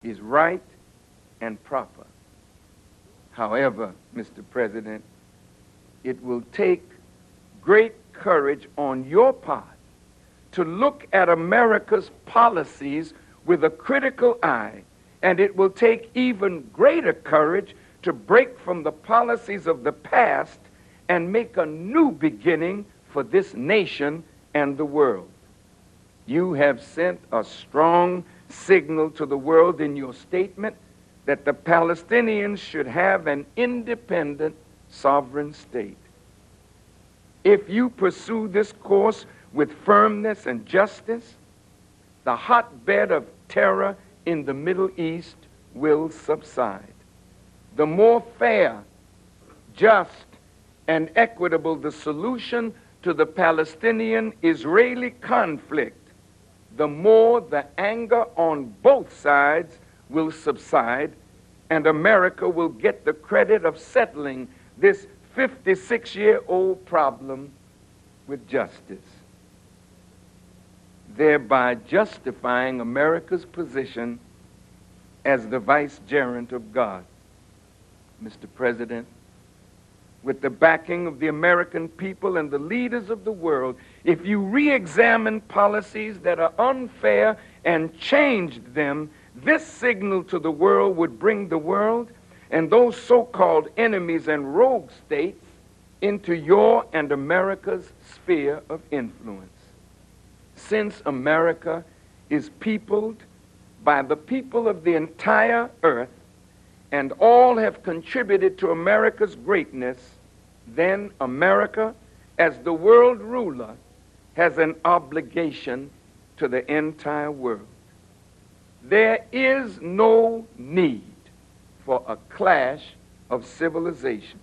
is right and proper. However, Mr. President, it will take great courage on your part to look at America's policies with a critical eye, and it will take even greater courage to break from the policies of the past and make a new beginning for this nation and the world. You have sent a strong signal to the world in your statement that the Palestinians should have an independent, sovereign state. If you pursue this course with firmness and justice, the hotbed of terror in the Middle East will subside. The more fair, just, and equitable the solution to the Palestinian-Israeli conflict, the more the anger on both sides will subside, and America will get the credit of settling this 56-year-old problem with justice, thereby justifying America's position as the vicegerent of God. Mr. President, with the backing of the American people and the leaders of the world, if you re-examine policies that are unfair and changed them, this signal to the world would bring the world and those so-called enemies and rogue states into your and America's sphere of influence. Since America is peopled by the people of the entire earth, and all have contributed to America's greatness, then America, as the world ruler, has an obligation to the entire world. There is no need for a clash of civilizations.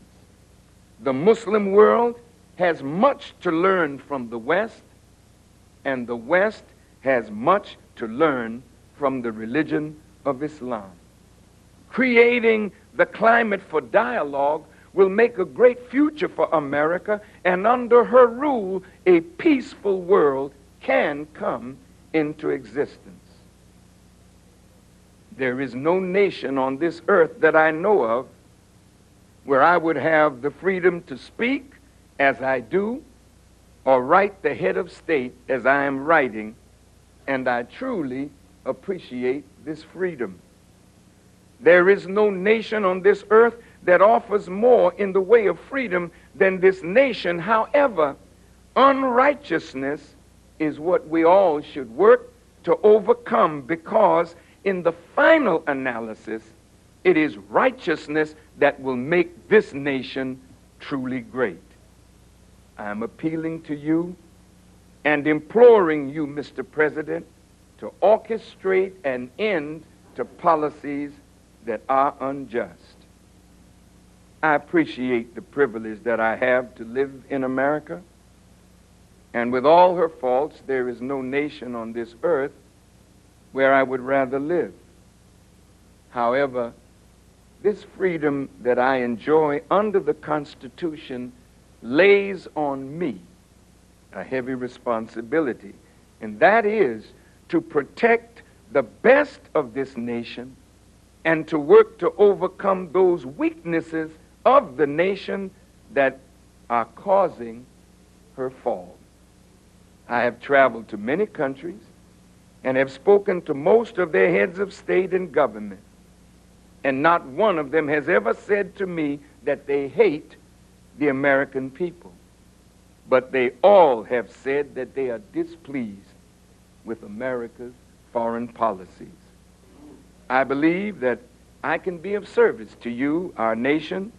The Muslim world has much to learn from the West, and the West has much to learn from the religion of Islam. Creating the climate for dialogue will make a great future for America, and under her rule, a peaceful world can come into existence. There is no nation on this earth that I know of where I would have the freedom to speak as I do, or write the head of state as I am writing, and I truly appreciate this freedom. There is no nation on this earth that offers more in the way of freedom than this nation. However, unrighteousness is what we all should work to overcome, because in the final analysis, it is righteousness that will make this nation truly great. I am appealing to you and imploring you, Mr. President, to orchestrate an end to policies that are unjust. I appreciate the privilege that I have to live in America, and with all her faults, there is no nation on this earth where I would rather live. However, this freedom that I enjoy under the Constitution lays on me a heavy responsibility, and that is to protect the best of this nation and to work to overcome those weaknesses of the nation that are causing her fall. I have traveled to many countries and have spoken to most of their heads of state and government, and not one of them has ever said to me that they hate the American people, but they all have said that they are displeased with America's foreign policies. I believe that I can be of service to you, our nation,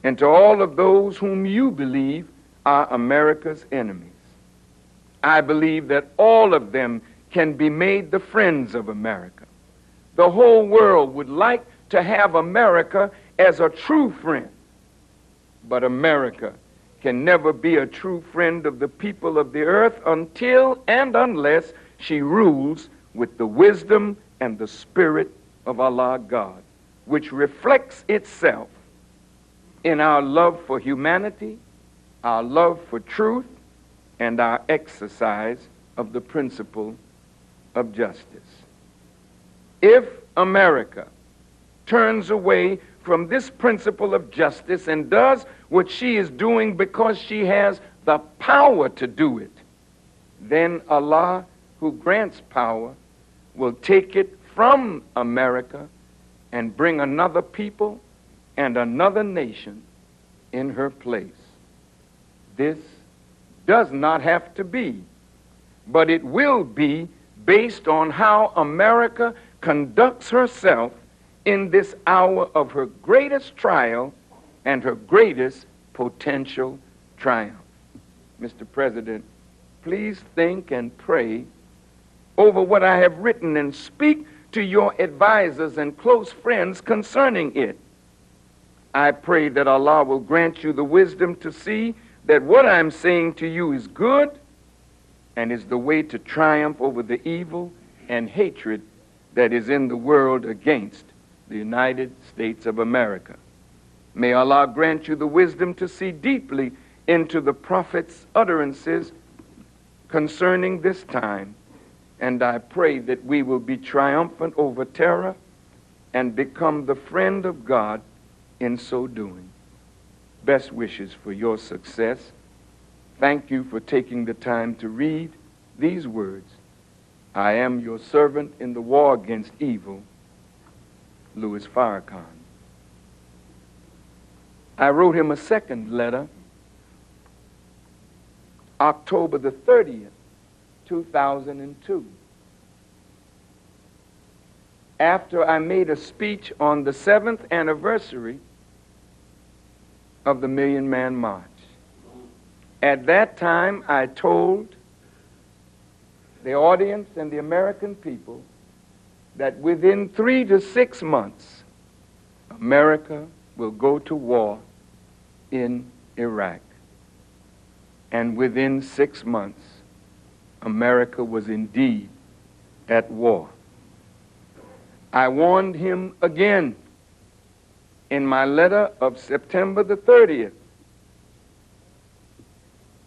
and to all of those whom you believe are America's enemies. I believe that all of them can be made the friends of America. The whole world would like to have America as a true friend, but America can never be a true friend of the people of the earth until and unless she rules with the wisdom and the spirit of Allah God, which reflects itself in our love for humanity, our love for truth, and our exercise of the principle of justice. If America turns away from this principle of justice and does what she is doing because she has the power to do it, then Allah, who grants power, will take it from America and bring another people and another nation in her place. This does not have to be, but it will be based on how America conducts herself in this hour of her greatest trial and her greatest potential triumph. Mr. President, please think and pray over what I have written and speak to your advisors and close friends concerning it. I pray that Allah will grant you the wisdom to see that what I'm saying to you is good and is the way to triumph over the evil and hatred that is in the world against the United States of America. May Allah grant you the wisdom to see deeply into the prophet's utterances concerning this time, and I pray that we will be triumphant over terror and become the friend of God in so doing. Best wishes for your success. Thank you for taking the time to read these words. I am your servant in the war against evil, Louis Farrakhan. I wrote him a second letter, October the 30th, 2002. After I made a speech on the 7th anniversary of the Million Man March. At that time, I told the audience and the American people that within 3 to 6 months, America will go to war in Iraq. And within 6 months, America was indeed at war. I warned him again in my letter of September the 30th.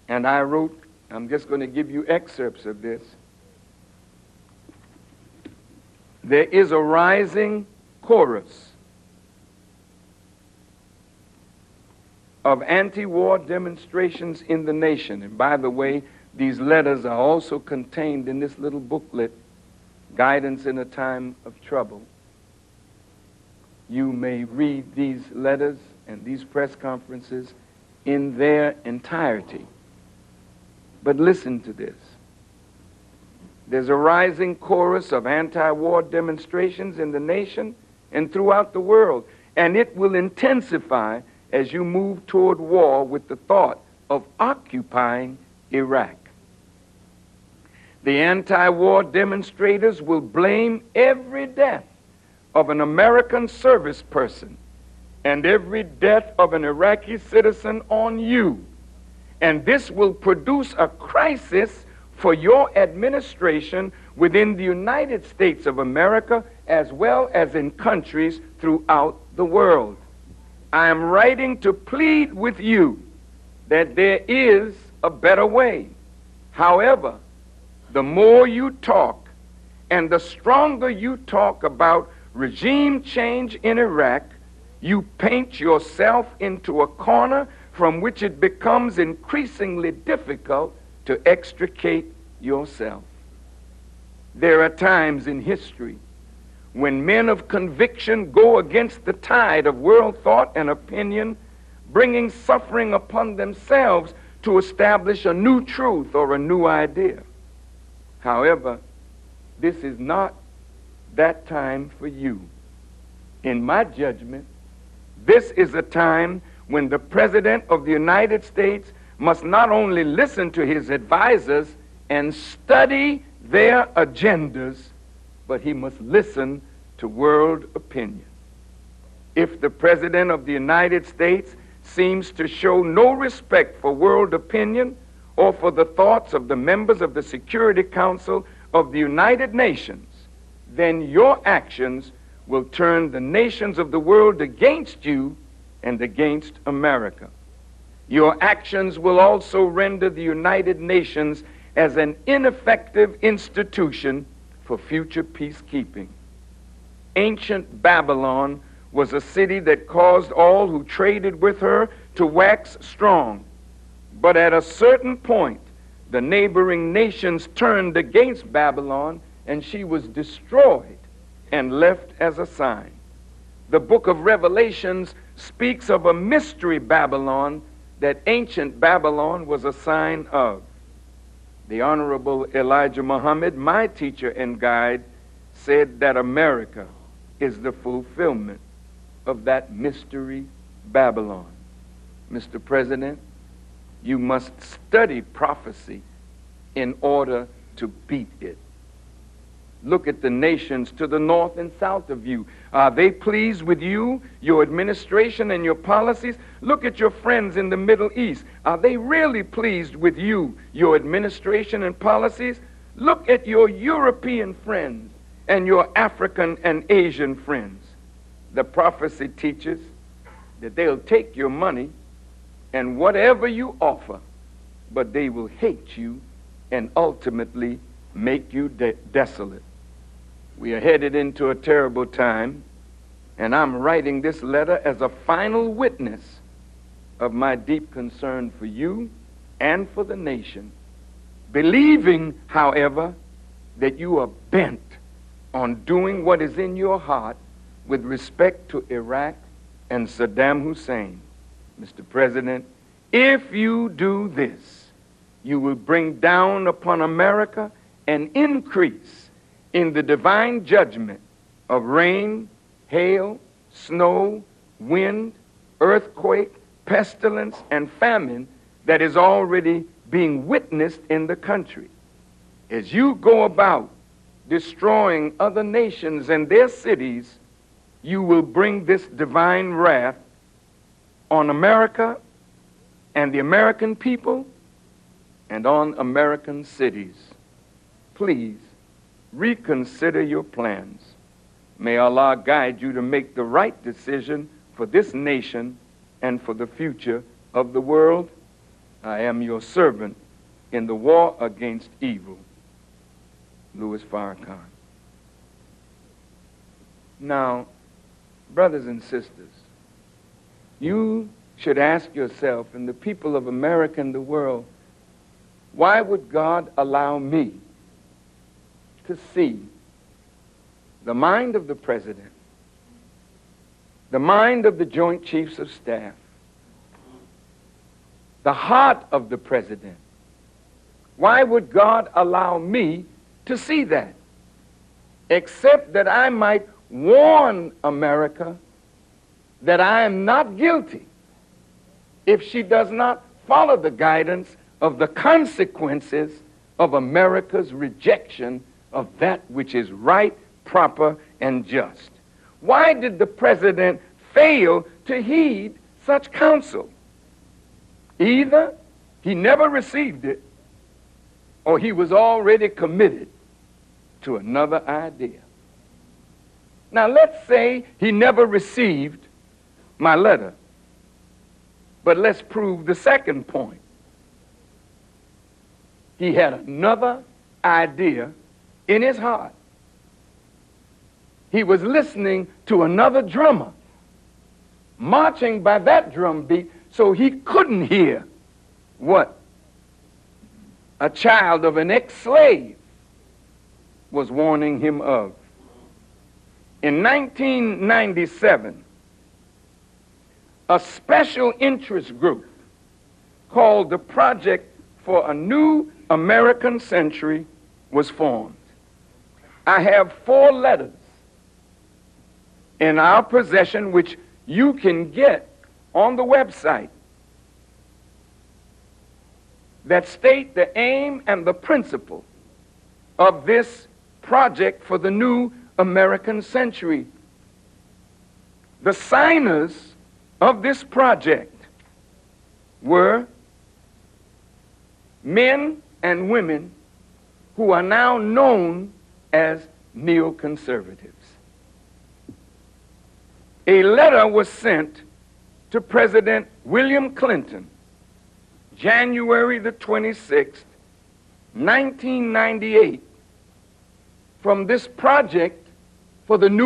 And I wrote, I'm just going to give you excerpts of this. There is a rising chorus of anti-war demonstrations in the nation. And by the way, these letters are also contained in this little booklet, Guidance in a Time of Trouble. You may read these letters and these press conferences in their entirety. But listen to this. There's a rising chorus of anti-war demonstrations in the nation and throughout the world, and it will intensify as you move toward war with the thought of occupying Iraq. The anti-war demonstrators will blame every death of an American service person and every death of an Iraqi citizen on you. And this will produce a crisis for your administration within the United States of America as well as in countries throughout the world. I am writing to plead with you that there is a better way. However, the more you talk and the stronger you talk about regime change in Iraq, you paint yourself into a corner from which it becomes increasingly difficult to extricate yourself. There are times in history when men of conviction go against the tide of world thought and opinion, bringing suffering upon themselves to establish a new truth or a new idea. However, this is not that time for you. In my judgment, this is a time when the President of the United States must not only listen to his advisors and study their agendas, but he must listen to world opinion. If the President of the United States seems to show no respect for world opinion or for the thoughts of the members of the Security Council of the United Nations, then your actions will turn the nations of the world against you and against America. Your actions will also render the United Nations as an ineffective institution for future peacekeeping. ancient Babylon was a city that caused all who traded with her to wax strong. But at a certain point, the neighboring nations turned against Babylon, and she was destroyed and left as a sign. The book of Revelations speaks of a mystery Babylon that ancient Babylon was a sign of. The Honorable Elijah Muhammad, my teacher and guide, said that America is the fulfillment of that mystery Babylon. Mr. President, you must study prophecy in order to beat it. Look at the nations to the north and south of you. Are they pleased with you, your administration, and your policies? Look at your friends in the Middle East. Are they really pleased with you, your administration and policies? Look at your European friends and your African and Asian friends. The prophecy teaches that they'll take your money and whatever you offer, but they will hate you and ultimately make you desolate. We are headed into a terrible time, and I'm writing this letter as a final witness of my deep concern for you and for the nation, believing, however, that you are bent on doing what is in your heart with respect to Iraq and Saddam Hussein. Mr. President, if you do this, you will bring down upon America an increase in the divine judgment of rain, hail, snow, wind, earthquake, pestilence, and famine that is already being witnessed in the country. As you go about destroying other nations and their cities, you will bring this divine wrath on America and the American people and on American cities. Please reconsider your plans. May Allah guide you to make the right decision for this nation and for the future of the world. I am your servant in the war against evil. Louis Farrakhan. Now, brothers and sisters, you should ask yourself, and the people of America and the world, why would God allow me to see the mind of the president, the mind of the Joint Chiefs of Staff, the heart of the president? Why would God allow me to see that? Except that I might warn America that I am not guilty if she does not follow the guidance of the consequences of America's rejection of that which is right, proper, and just. Why did the president fail to heed such counsel? Either he never received it, or he was already committed to another idea. Now let's say he never received my letter, but let's prove the second point. He had another idea in his heart. He was listening to another drummer, marching by that drum beat, so he couldn't hear what a child of an ex-slave was warning him of. In 1997, a special interest group called the Project for a New American Century was formed. I have 4 letters in our possession which you can get on the website that state the aim and the principle of this project for the new American century. The signers of this project were men and women who are now known as neoconservatives. A letter was sent to President William Clinton, January the 26th, 1998, from this project for the new